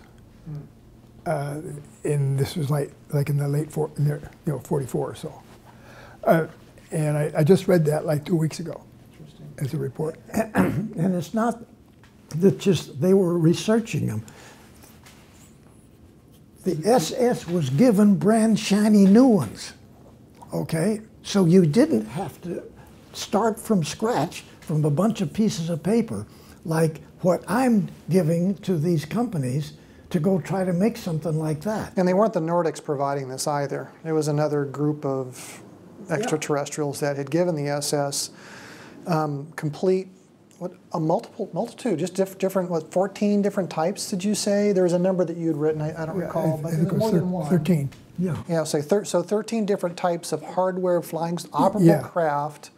And this was like in the late 44 or so. And I just read that like 2 weeks ago as a report. And it's not that just they were researching them. The SS was given brand shiny new ones, okay? So you didn't have to start from scratch from a bunch of pieces of paper like what I'm giving to these companies to go try to make something like that. And they weren't the Nordics providing this either. It was another group of extraterrestrials that had given the SS complete, a multitude, just different, 14 different types, did you say? There was a number that you had written, I don't recall, but it was more than one. 13. Yeah. Yeah, so 13 different types of hardware flying operable craft.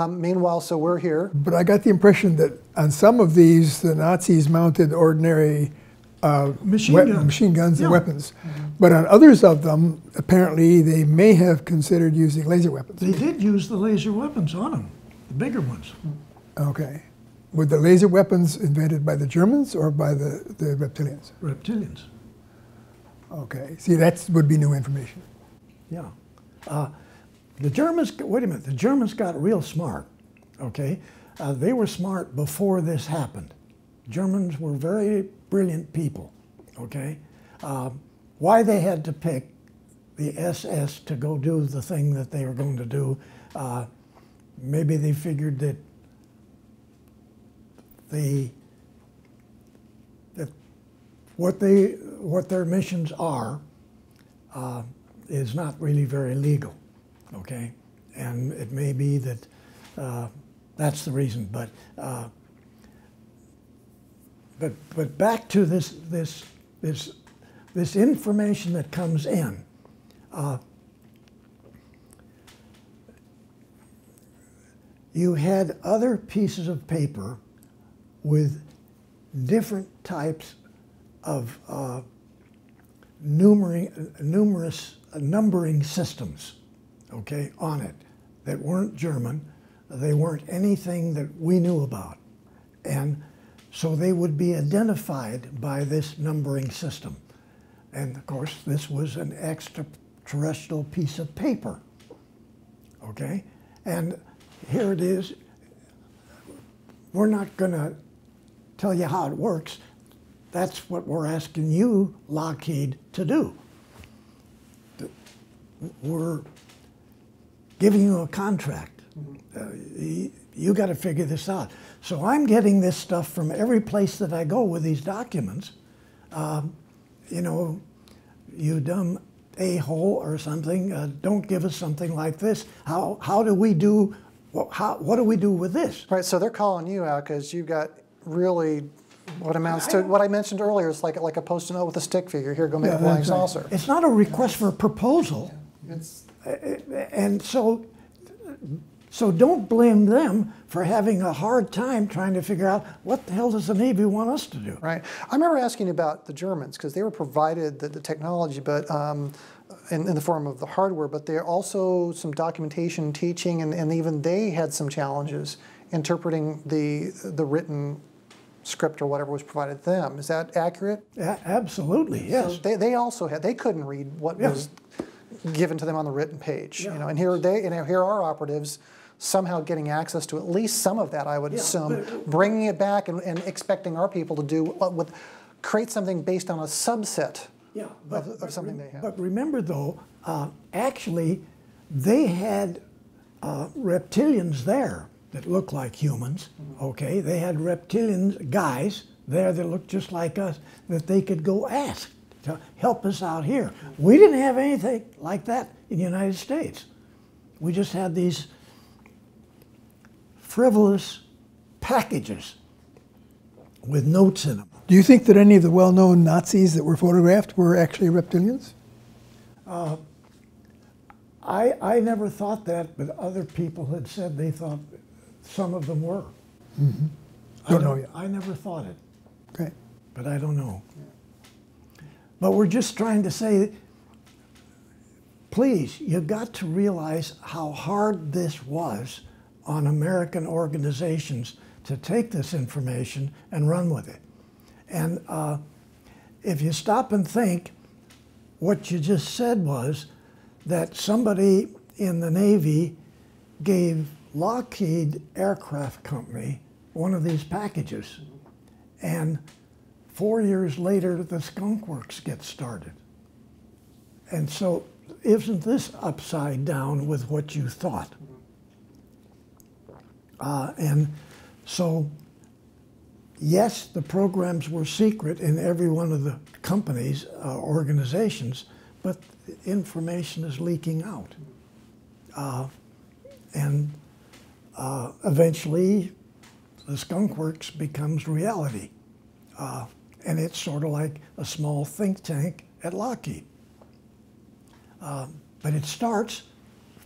Meanwhile, so we're here. But I got the impression that on some of these, the Nazis mounted ordinary machine guns and weapons. But on others of them, apparently, they may have considered using laser weapons. They did use the laser weapons on them, the bigger ones. Okay. Were the laser weapons invented by the Germans or by the reptilians? Reptilians. Okay. See, that would be new information. Yeah. The Germans, wait a minute, the Germans got real smart, okay? They were smart before this happened. Germans were very brilliant people, okay? Why they had to pick the SS to go do the thing that they were going to do, maybe they figured that what their missions are is not really very legal, okay? And it may be that that's the reason, but back to this information that comes in. You had other pieces of paper with different types of numbering systems, okay, on it that weren't German. They weren't anything that we knew about. And so they would be identified by this numbering system. And of course, this was an extraterrestrial piece of paper, okay? And here it is. We're not going to tell you how it works. That's what we're asking you, Lockheed, to do. We're giving you a contract. You got to figure this out. So I'm getting this stuff from every place that I go with these documents. You know, you dumb a-hole or something, don't give us something like this. How do we do, what do we do with this? Right, so they're calling you out because you've got really what amounts to what I mentioned earlier. It's like a post-it note with a stick figure. Here, go make a flying saucer. It's not a request for a proposal. And so don't blame them for having a hard time trying to figure out what the hell does the Navy want us to do. Right. I remember asking about the Germans because they were provided the technology, but in the form of the hardware, but there also some documentation, teaching, and even they had some challenges interpreting the written script or whatever was provided to them. Is that accurate? Yeah, absolutely, yes. So they also had, they couldn't read what was given to them on the written page. You know, and here are operatives somehow getting access to at least some of that, I would assume, bringing it back and expecting our people to do create something based on a subset of something they have. But remember though, actually they had reptilians there that looked like humans, okay? They had reptilian guys there that looked just like us that they could go ask to help us out here. We didn't have anything like that in the United States. We just had these frivolous packages with notes in them. Do you think that any of the well-known Nazis that were photographed were actually reptilians? I never thought that, but other people had said they thought some of them were. Don't know yet. I never thought it. Okay. But I don't know. But we're just trying to say, please, you've got to realize how hard this was on American organizations to take this information and run with it. And if you stop and think, what you just said was that somebody in the Navy gave Lockheed Aircraft Company one of these packages. And 4 years later, the Skunk Works gets started. And so isn't this upside down with what you thought? And so, yes, the programs were secret in every one of the companies, organizations, but information is leaking out. And eventually, the Skunk Works becomes reality. And it's sort of like a small think tank at Lockheed. But it starts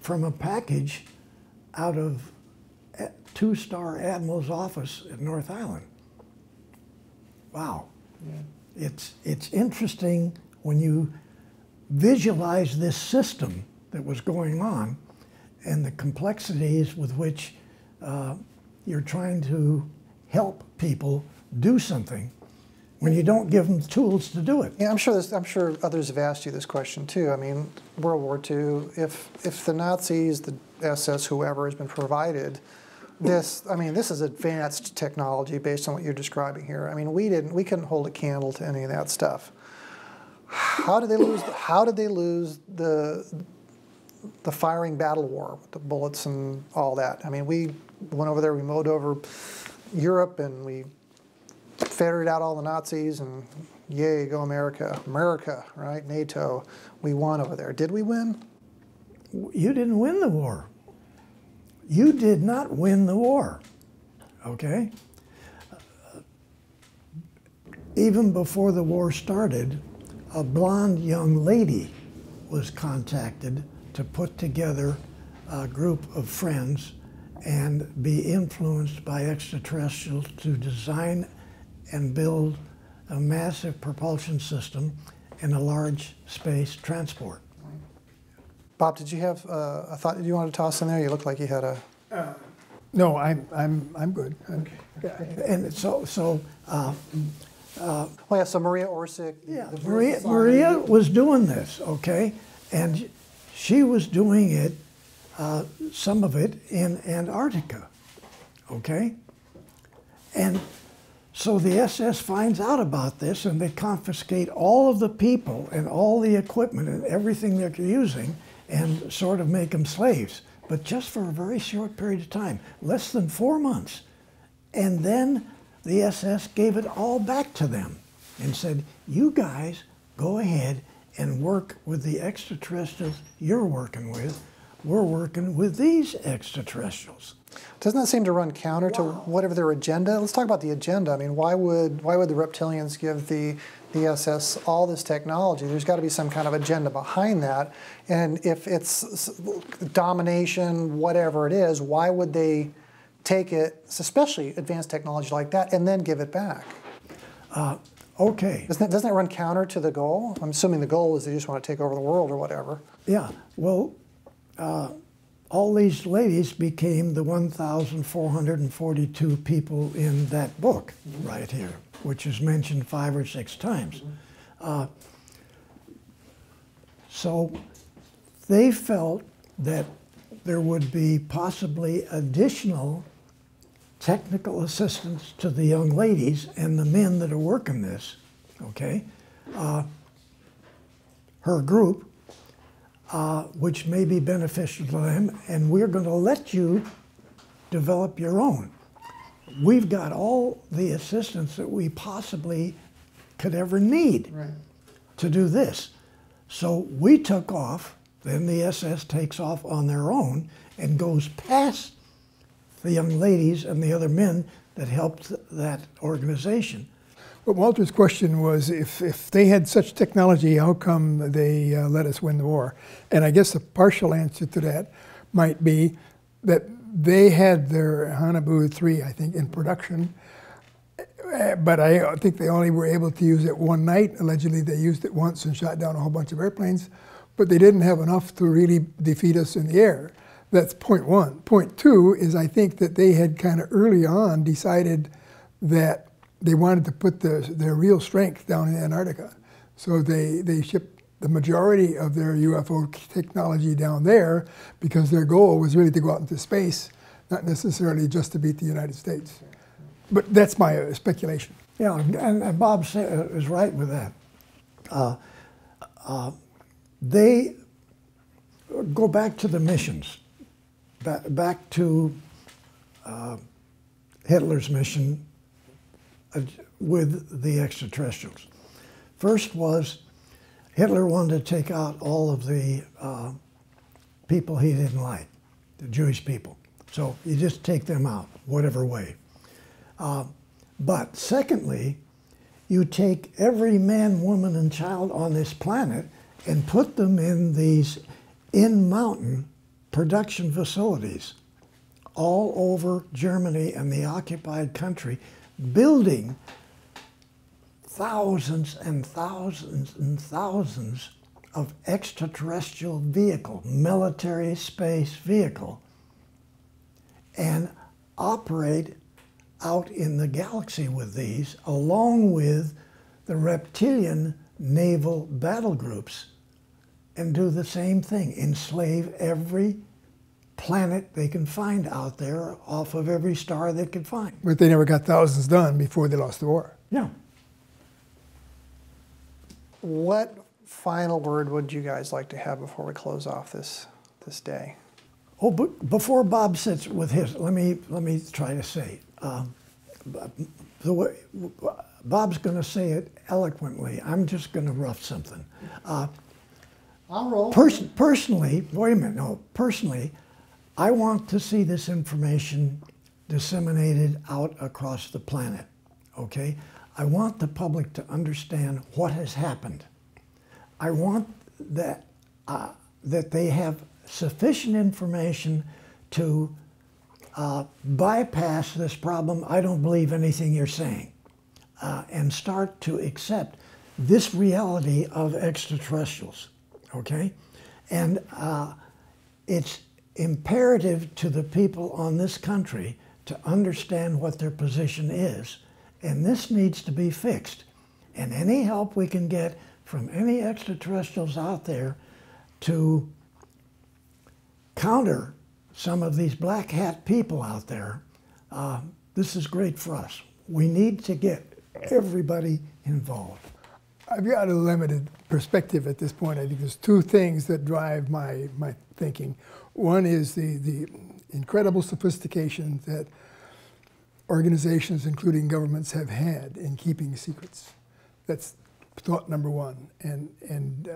from a package out of a two-star admiral's office at North Island. Wow. Yeah. It's interesting when you visualize this system that was going on and the complexities with which you're trying to help people do something when you don't give them the tools to do it. Yeah, I'm sure others have asked you this question too. I mean, World War II, if the Nazis, the SS, whoever has been provided this, I mean, this is advanced technology based on what you're describing here. I mean, we couldn't hold a candle to any of that stuff. How did they lose the firing battle war with the bullets and all that? I mean, we went over there, we mowed over Europe, and we ferreted out all the Nazis, and yay, go America. America, right? NATO. We won over there. Did we win? You didn't win the war. You did not win the war, okay? Even before the war started, a blonde young lady was contacted to put together a group of friends and be influenced by extraterrestrials to design and build a massive propulsion system in a large space transport. Bob, did you have a thought you wanted to toss in there? You look like you had a... No, I'm good. Okay. And so well, yeah, so Maria Orsic. Yeah, Maria was doing this, okay? And she was doing it some of it in Antarctica, okay? And so the SS finds out about this, and they confiscate all of the people and all the equipment and everything they're using and sort of make them slaves, but just for a very short period of time, less than 4 months. And then the SS gave it all back to them and said, you guys go ahead and work with the extraterrestrials you're working with. We're working with these extraterrestrials. Doesn't that seem to run counter to whatever their agenda? Let's talk about the agenda. I mean, why would the reptilians give the SS all this technology? There's got to be some kind of agenda behind that. And if it's domination, whatever it is, why would they take it, especially advanced technology like that, and then give it back? Okay. Doesn't that run counter to the goal? I'm assuming the goal is they just want to take over the world or whatever. Yeah. Well, all these ladies became the 1,442 people in that book right here, which is mentioned 5 or 6 times. So they felt that there would be possibly additional technical assistance to the young ladies and the men that are working this, okay? Her group, which may be beneficial to them, and we're going to let you develop your own. We've got all the assistance that we possibly could ever need to do this. So we took off, then the SS takes off on their own and goes past the young ladies and the other men that helped that organization. But Walter's question was, if they had such technology, how come they let us win the war? And I guess the partial answer to that might be that they had their Hanabu 3, I think, in production, but I think they only were able to use it one night. Allegedly, they used it once and shot down a whole bunch of airplanes, but they didn't have enough to really defeat us in the air. That's point one. Point two is I think that they had kind of early on decided that they wanted to put their real strength down in Antarctica. So they shipped the majority of their UFO technology down there because their goal was really to go out into space, not necessarily just to beat the United States. But that's my speculation. Yeah, and Bob is right with that. They go back to the missions, back to Hitler's mission with the extraterrestrials. First was Hitler wanted to take out all of the people he didn't like, the Jewish people. So you just take them out, whatever way. But secondly, you take every man, woman, and child on this planet and put them in these in-mountain production facilities all over Germany and the occupied country, building thousands and thousands and thousands of extraterrestrial vehicle, military space vehicle, and operate out in the galaxy with these, along with the reptilian naval battle groups, and do the same thing, enslave every planet they can find out there off of every star they could find. But they never got thousands done before they lost the war. Yeah. What final word would you guys like to have before we close off this day? Oh, but before Bob sits with his, let me try to say, the way Bob's going to say it eloquently. I'm just going to rough something. I'll roll. Personally, wait a minute. No, personally, I want to see this information disseminated out across the planet. Okay, I want the public to understand what has happened. I want that that they have sufficient information to bypass this problem. I don't believe anything you're saying, and start to accept this reality of extraterrestrials. Okay, and it's imperative to the people on this country to understand what their position is, and this needs to be fixed. And any help we can get from any extraterrestrials out there to counter some of these black hat people out there, this is great for us. We need to get everybody involved. I've got a limited perspective at this point. I think there's two things that drive my thinking. One is the incredible sophistication that organizations, including governments, have had in keeping secrets. That's thought number one. And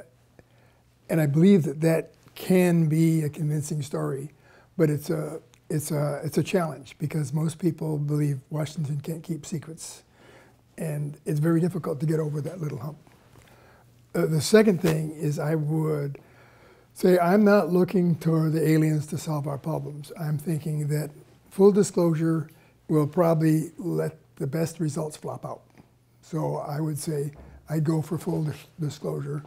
I believe that can be a convincing story, but it's a challenge because most people believe Washington can't keep secrets. And it's very difficult to get over that little hump. The second thing is I would say I'm not looking toward the aliens to solve our problems. I'm thinking that full disclosure will probably let the best results flop out. So I would say I'd go for full disclosure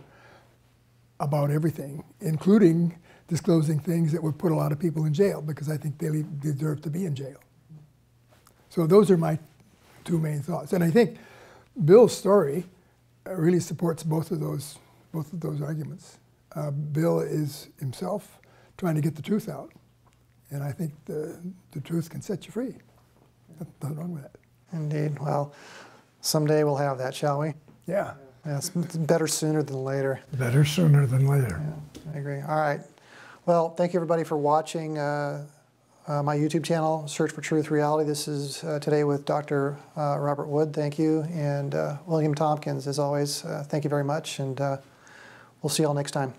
about everything, including disclosing things that would put a lot of people in jail because I think they deserve to be in jail. So those are my two main thoughts. And I think Bill's story really supports both of those arguments. Bill is himself trying to get the truth out. And I think the truth can set you free. Nothing wrong with that. Indeed. Well, someday we'll have that, shall we? Yeah. Yes, it's better sooner than later. Better sooner than later. Yeah, I agree. All right. Well, thank you everybody for watching my YouTube channel, Search for Truth Reality. This is today with Dr. Robert Wood. Thank you. And William Tompkins, as always, thank you very much. And we'll see you all next time.